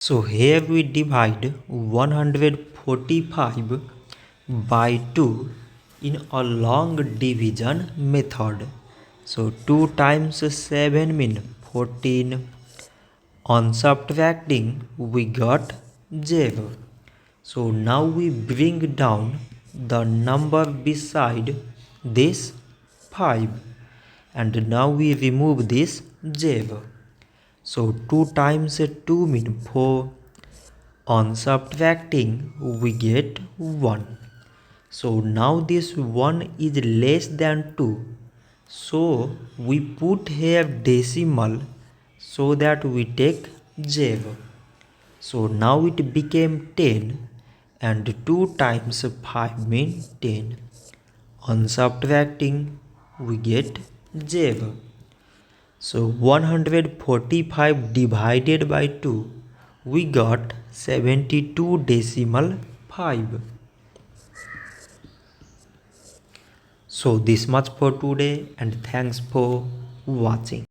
So here we divide 145 by 2 in a long division method. So 2 times 7 means 14. On subtracting we got 0. So now we bring down the number beside this 5 and now we remove this 0. So 2 times 2 means 4. On subtracting we get 1. So now this 1 is less than 2. So we put here decimal so that we take 0. So now it became 10 and 2 times 5 means 10. On subtracting we get 0. So 145 divided by 2 we got 72.5. So this much for today and thanks for watching.